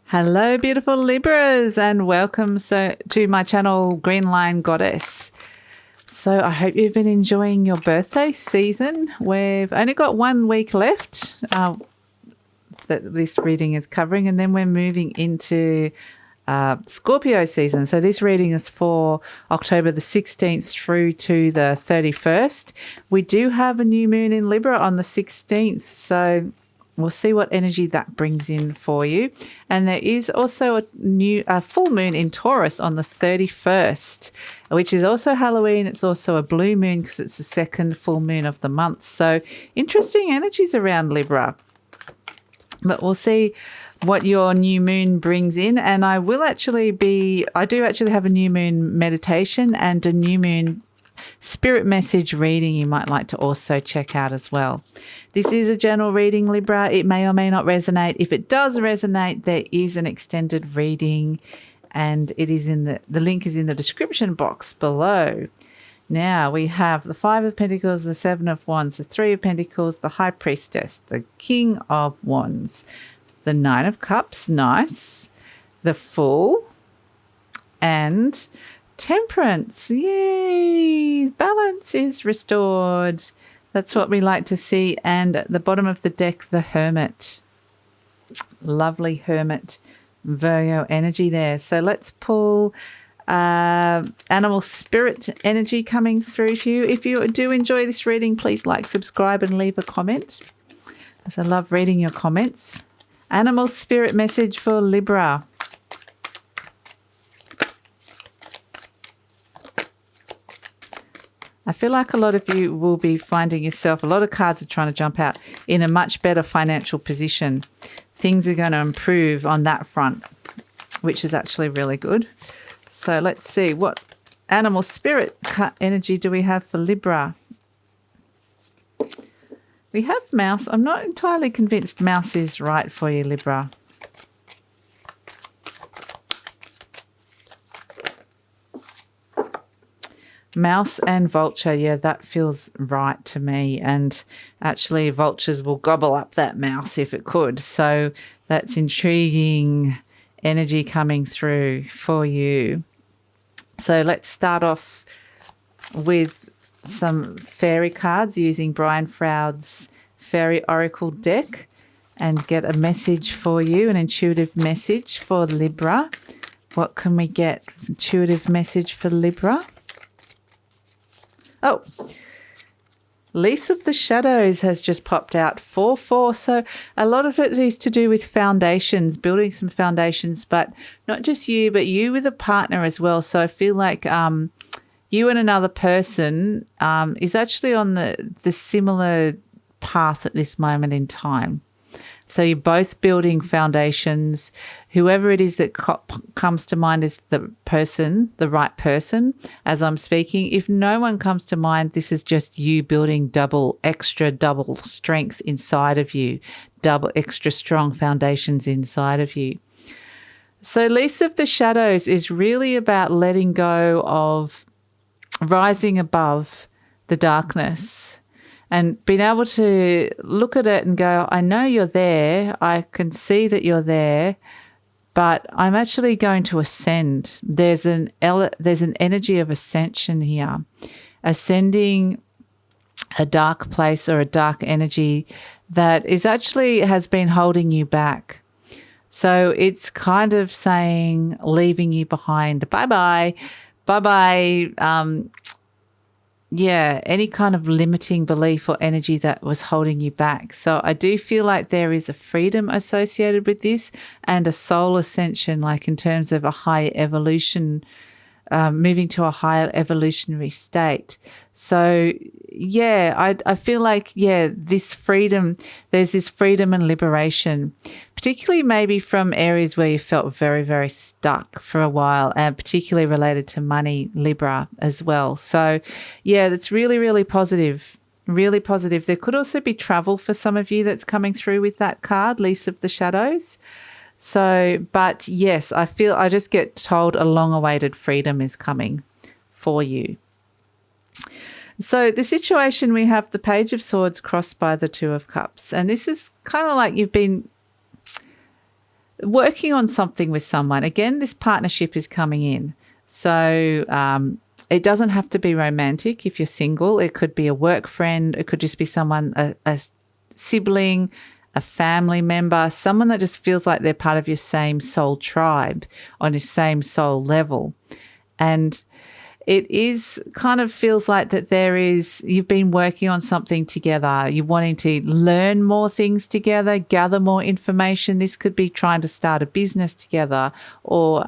Hello, beautiful Libras, and welcome to my channel, GreenLion Goddess. So I hope you've been enjoying your birthday season. We've only got 1 week left that this reading is covering, and then we're moving into Scorpio season. So this reading is for October the 16th through to the 31st. We do have a new moon in Libra on the 16th, so we'll see what energy that brings in for you. And there is also a full moon in Taurus on the 31st, which is also Halloween. It's also a blue moon because it's the second full moon of the month. So interesting energies around Libra. But we'll see what your new moon brings in. And I do actually have a new moon meditation and a new moon spirit message reading you might like to also check out as well. This is a general reading, Libra. It may or may not resonate. If it does resonate, there is an extended reading, and it is in the link is in the description box below. Now we have the 5 of Pentacles, the 7 of Wands, the 3 of Pentacles, the High Priestess, the King of Wands, the 9 of Cups, nice, the Fool, and Temperance. Yay! Balance is restored. That's what we like to see. And at the bottom of the deck, the Hermit. Lovely Hermit Virgo energy there. So let's pull animal spirit energy coming through to you. If you do enjoy this reading, please like, subscribe, and leave a comment, as I love reading your comments. Animal spirit message for Libra. I feel like a lot of you will be finding yourself, a lot of cards are trying to jump out, in a much better financial position. Things are going to improve on that front, which is actually really good. So let's see, what animal spirit energy do we have for Libra? We have Mouse. I'm not entirely convinced Mouse is right for you, Libra. Mouse and vulture, yeah, that feels right to me. And actually, vultures will gobble up that mouse if it could. So that's intriguing energy coming through for you. So let's start off with some fairy cards using Brian Froud's Fairy Oracle deck and get a message for you, an intuitive message for Libra. What can we get? Intuitive message for Libra. Oh, Lease of the Shadows has just popped out, 4/4. So a lot of it is to do with foundations, building some foundations, but not just you, but you with a partner as well. So I feel like you and another person is actually on the similar path at this moment in time. So you're both building foundations. Whoever it is that comes to mind is the person, the right person, as I'm speaking. If no one comes to mind, this is just you building extra double strength inside of you, double extra strong foundations inside of you. So Lease of the Shadows is really about letting go of rising above the darkness and being able to look at it and go, I know you're there. I can see that you're there, but I'm actually going to ascend. There's an energy of ascension here, ascending a dark place or a dark energy that has been holding you back. So it's kind of saying, leaving you behind. Bye-bye. Bye-bye. Yeah, any kind of limiting belief or energy that was holding you back. So I do feel like there is a freedom associated with this and a soul ascension, like in terms of a higher evolution, moving to a higher evolutionary state. So yeah, I feel like, yeah, this freedom, there's this freedom and liberation, particularly maybe from areas where you felt very, very stuck for a while, and particularly related to money, Libra, as well. So yeah, that's really, really positive, really positive. There could also be travel for some of you that's coming through with that card, Lease of the Shadows. So, but yes, I just get told a long-awaited freedom is coming for you. So the situation, we have the Page of Swords crossed by the Two of Cups. And this is kind of like you've been working on something with someone. Again, this partnership is coming in. So it doesn't have to be romantic if you're single. It could be a work friend. It could just be someone, a sibling, a family member, someone that just feels like they're part of your same soul tribe on your same soul level. And it is kind of feels like that you've been working on something together. You're wanting to learn more things together, gather more information. This could be trying to start a business together or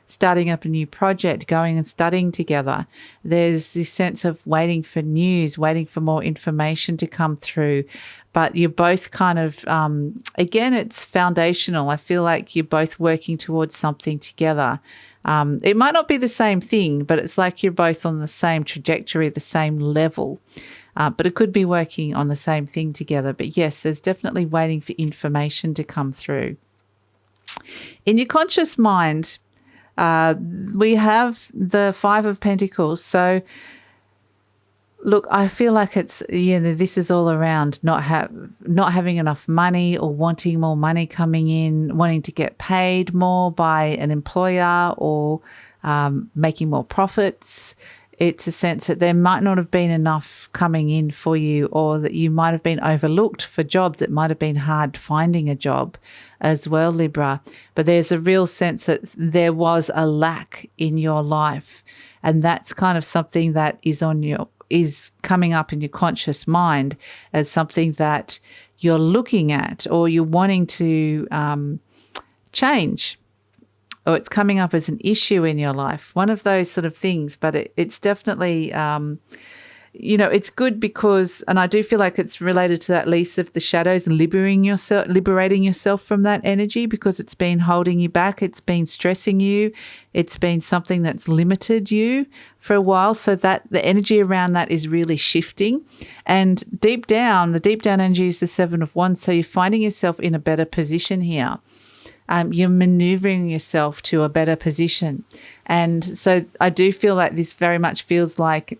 starting up a new project, going and studying together. There's this sense of waiting for news, waiting for more information to come through. But you're both kind of, again, it's foundational. I feel like you're both working towards something together. It might not be the same thing, but it's like you're both on the same trajectory, the same level. But it could be working on the same thing together. But yes, there's definitely waiting for information to come through. In your conscious mind, we have the Five of Pentacles. So look, I feel like it's, this is all around not having enough money or wanting more money coming in, wanting to get paid more by an employer or making more profits. It's a sense that there might not have been enough coming in for you, or that you might have been overlooked for jobs. It might have been hard finding a job as well, Libra. But there's a real sense that there was a lack in your life. And that's kind of something that is coming up in your conscious mind as something that you're looking at or you're wanting to change, or it's coming up as an issue in your life, one of those sort of things. But it's definitely, it's good because, and I do feel like it's related to that lease of the shadows and liberating yourself from that energy, because it's been holding you back. It's been stressing you. It's been something that's limited you for a while. So that the energy around that is really shifting. And the deep down energy is the Seven of Wands. So you're finding yourself in a better position here. You're maneuvering yourself to a better position. And so I do feel like this very much feels like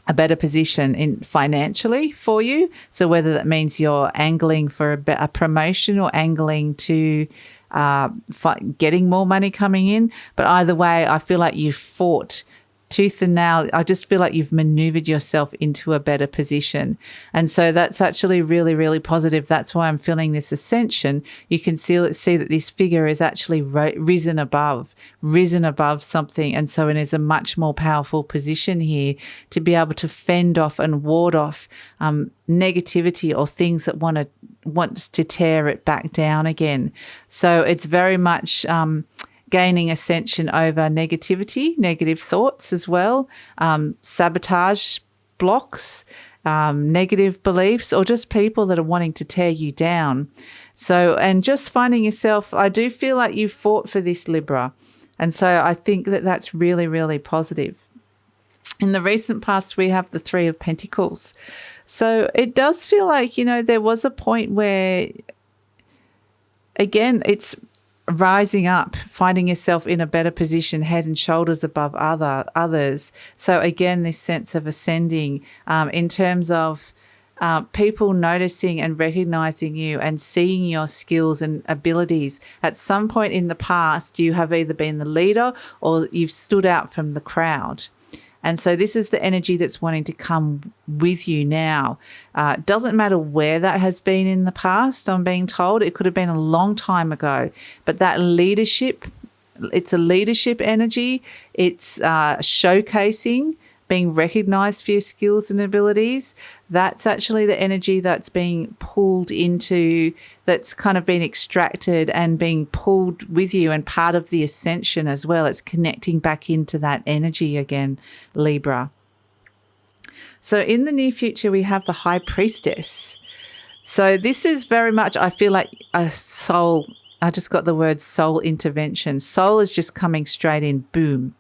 a better position in financially for you. So whether that means you're angling for a promotion or angling to getting more money coming in, but either way, I feel like you fought tooth and nail. I just feel like you've maneuvered yourself into a better position. And so that's actually really, really positive. That's why I'm feeling this ascension. You can see that this figure is actually risen above something. And so it is a much more powerful position here to be able to fend off and ward off negativity or things that wants to tear it back down again. So it's very much gaining ascension over negativity, negative thoughts as well, sabotage blocks, negative beliefs, or just people that are wanting to tear you down. So, and just finding yourself, I do feel like you fought for this, Libra. And so I think that that's really, really positive. In the recent past, we have the Three of Pentacles. So it does feel like, there was a point where, again, it's rising up, finding yourself in a better position, head and shoulders above others. So again, this sense of ascending in terms of people noticing and recognizing you and seeing your skills and abilities. At some point in the past, you have either been the leader or you've stood out from the crowd. And so this is the energy that's wanting to come with you now. Doesn't matter where that has been in the past, I'm being told. It could have been a long time ago. But that leadership, it's a leadership energy. It's showcasing, being recognized for your skills and abilities. That's actually the energy that's being pulled into, that's kind of been extracted and being pulled with you and part of the ascension as well. It's connecting back into that energy again, Libra. So in the near future, we have the High Priestess. So this is very much, I feel like a soul, I just got the word soul intervention. Soul is just coming straight in, boom.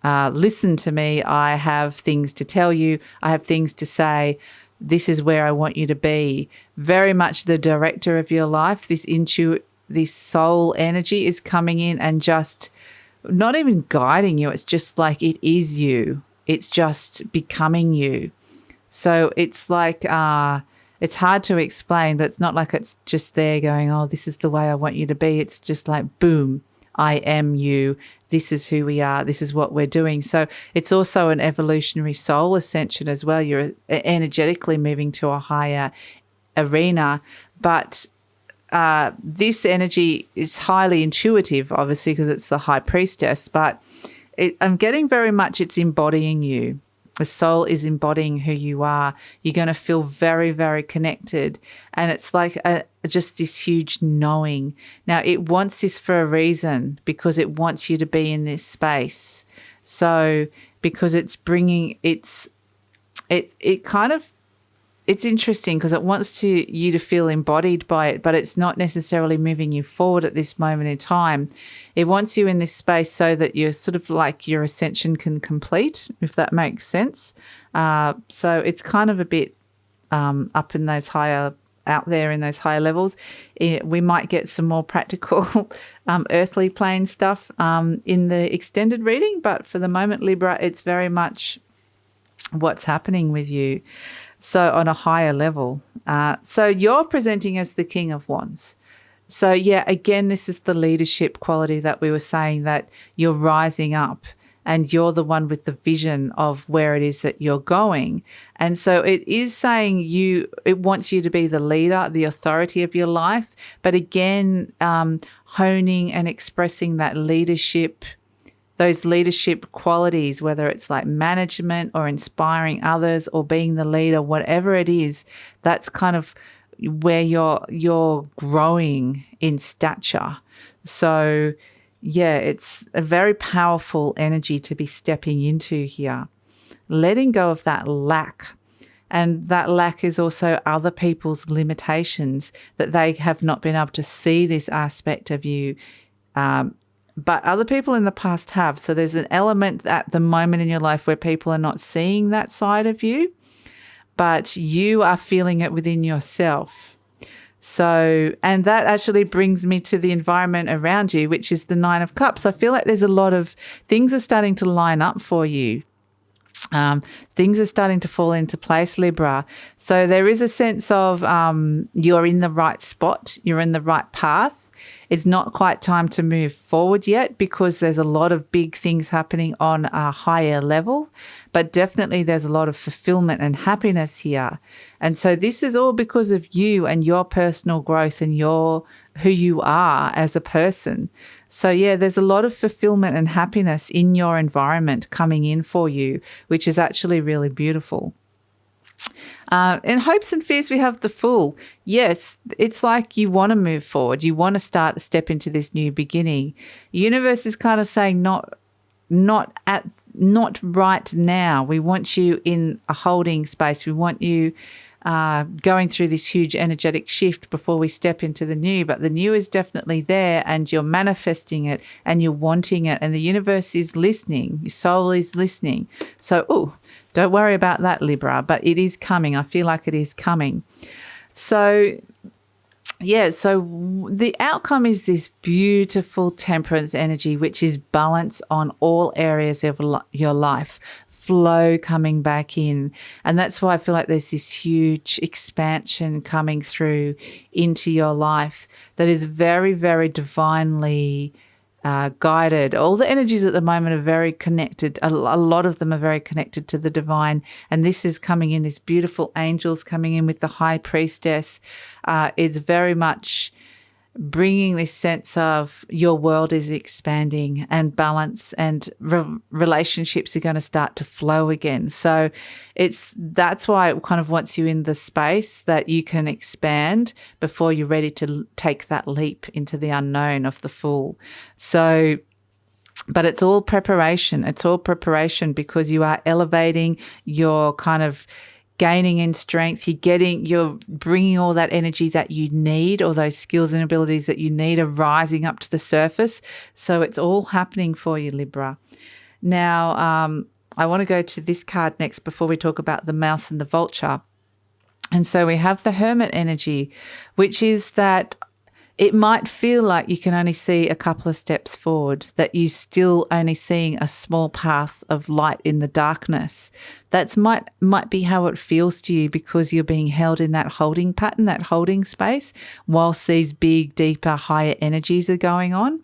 Listen to me. I have things to tell you. I have things to say. This is where I want you to be. Very much the director of your life. This soul energy is coming in and just not even guiding you. It's just like it is you. It's just becoming you. So it's like it's hard to explain, but it's not like it's just there going, oh, this is the way I want you to be. It's just like, boom, I am you. This is who we are. This is what we're doing. So it's also an evolutionary soul ascension as well. You're energetically moving to a higher arena, but this energy is highly intuitive, obviously, because it's the high priestess, but I'm getting very much it's embodying you. The soul is embodying who you are. You're going to feel very, very connected. And it's like just this huge knowing. Now, it wants this for a reason, because it wants you to be in this space. So because it's bringing, it's interesting because it wants you to feel embodied by it, but it's not necessarily moving you forward at this moment in time. It wants you in this space so that you're sort of like your ascension can complete, if that makes sense. So it's kind of a bit up in those higher, out there in those higher levels. We might get some more practical earthly plane stuff in the extended reading, but for the moment, Libra, it's very much what's happening with you. So on a higher level. So you're presenting as the King of Wands. So yeah, again, this is the leadership quality that we were saying, that you're rising up and you're the one with the vision of where it is that you're going. And so it is saying it wants you to be the leader, the authority of your life. But again, honing and expressing that leadership, those leadership qualities, whether it's like management or inspiring others or being the leader, whatever it is, that's kind of where you're growing in stature. So yeah, it's a very powerful energy to be stepping into here. Letting go of that lack. And that lack is also other people's limitations, that they have not been able to see this aspect of you. But other people in the past have. So there's an element at the moment in your life where people are not seeing that side of you, but you are feeling it within yourself. So, and that actually brings me to the environment around you, which is the Nine of Cups. I feel like there's a lot of things are starting to line up for you. Things are starting to fall into place, Libra. So there is a sense of you're in the right spot, you're in the right path. It's not quite time to move forward yet because there's a lot of big things happening on a higher level, but definitely there's a lot of fulfillment and happiness here. And so this is all because of you and your personal growth and who you are as a person. So yeah, there's a lot of fulfillment and happiness in your environment coming in for you, which is actually really beautiful. In hopes and fears, we have the Fool. Yes, it's like you want to move forward. You want to step into this new beginning. The universe is kind of saying not right now. We want you in a holding space. We want you going through this huge energetic shift before we step into the new. But the new is definitely there, and you're manifesting it and you're wanting it, and the universe is listening. Your soul is listening. So, don't worry about that, Libra, but it is coming. I feel like it is coming. So, yeah, so the outcome is this beautiful temperance energy, which is balance on all areas of your life, flow coming back in. And that's why I feel like there's this huge expansion coming through into your life that is very, very divinely guided. All the energies at the moment are very connected. A lot of them are very connected to the divine. And this is coming in, this beautiful angels coming in with the high priestess. It's very much bringing this sense of your world is expanding and balance, and relationships are going to start to flow again. So that's why it kind of wants you in the space that you can expand before you're ready to take that leap into the unknown of the Fool. So, but it's all preparation. It's all preparation because you are elevating, you're kind of gaining in strength, you're bringing all that energy that you need, all those skills and abilities that you need are rising up to the surface. So it's all happening for you, Libra. Now, I want to go to this card next before we talk about the Mouse and the Vulture. And so we have the Hermit Energy, which is that it might feel like you can only see a couple of steps forward, that you're still only seeing a small path of light in the darkness. That might be how it feels to you, because you're being held in that holding pattern, that holding space, whilst these big, deeper, higher energies are going on.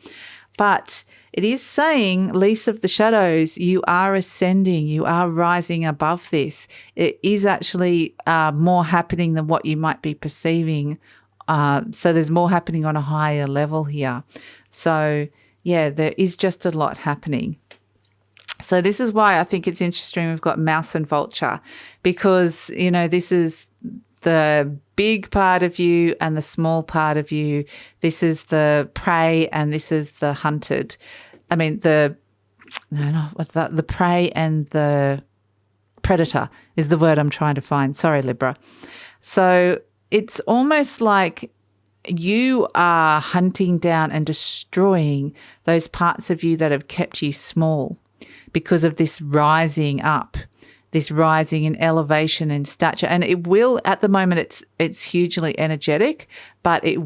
But it is saying, least of the shadows, you are ascending, you are rising above this. It is actually more happening than what you might be perceiving. So there's more happening on a higher level here. So, yeah, there is just a lot happening. So this is why I think it's interesting we've got mouse and vulture, because, you know, this is the big part of you and the small part of you. This is the prey and this is the hunted. I mean, the prey and the predator is the word I'm trying to find. Sorry, Libra. So it's almost like you are hunting down and destroying those parts of you that have kept you small because of this rising up, this rising in elevation and stature. And it will, at the moment, it's hugely energetic, but you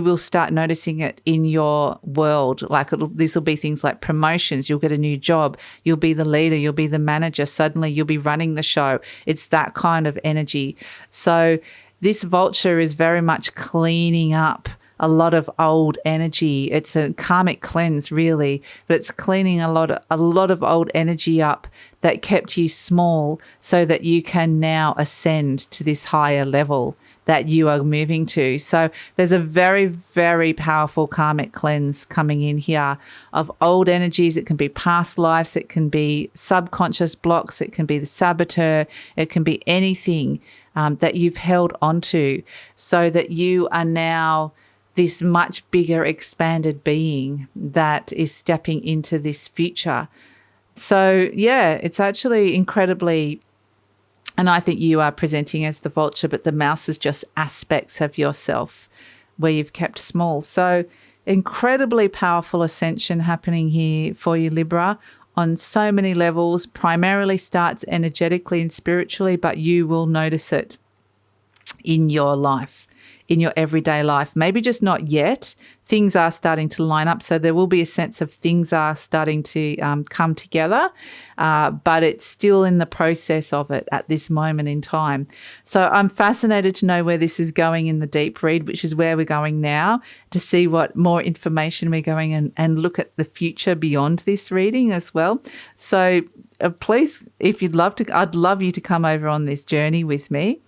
will start noticing it in your world. Like this will be things like promotions. You'll get a new job. You'll be the leader. You'll be the manager. Suddenly you'll be running the show. It's that kind of energy. So this vulture is very much cleaning up a lot of old energy. It's a karmic cleanse, really, but it's cleaning a lot of old energy up that kept you small, so that you can now ascend to this higher level that you are moving to. So there's a very, very powerful karmic cleanse coming in here of old energies. It can be past lives. It can be subconscious blocks. It can be the saboteur. It can be anything that you've held onto, so that you are now this much bigger, expanded being that is stepping into this future. So, yeah, it's actually incredibly, and I think you are presenting as the vulture, but the mouse is just aspects of yourself where you've kept small. So incredibly powerful ascension happening here for you, Libra, on so many levels. Primarily starts energetically and spiritually, but you will notice it in your life, in your everyday life. Maybe just not yet. Things are starting to line up. So there will be a sense of things are starting to come together, but it's still in the process of it at this moment in time. So I'm fascinated to know where this is going in the deep read, which is where we're going now, to see what more information we're going and look at the future beyond this reading as well. So please, if you'd love to, I'd love you to come over on this journey with me,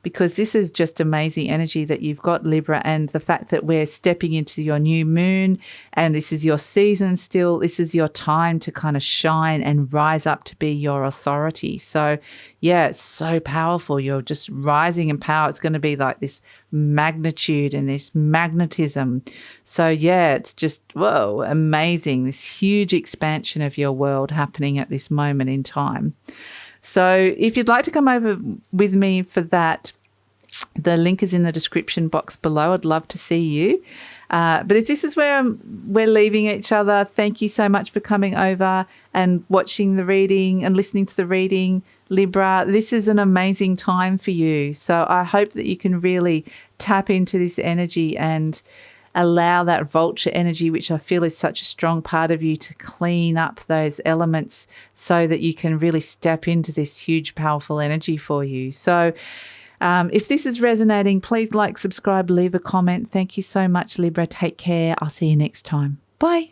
because this is just amazing energy that you've got, Libra, and the fact that we're stepping into your new moon and this is your season still. This is your time to kind of shine and rise up to be your authority. So, yeah, it's so powerful. You're just rising in power. It's going to be like this magnitude and this magnetism. So, yeah, it's just, whoa, amazing. This huge expansion of your world happening at this moment in time. So if you'd like to come over with me for that, the link is in the description box below. I'd love to see you. But if this is where we're leaving each other, thank you so much for coming over and watching the reading and listening to the reading, Libra. This is an amazing time for you. So I hope that you can really tap into this energy and allow that vulture energy, which I feel is such a strong part of you, to clean up those elements so that you can really step into this huge, powerful energy for you. So if this is resonating, please like, subscribe, leave a comment. Thank you so much, Libra. Take care. I'll see you next time. Bye.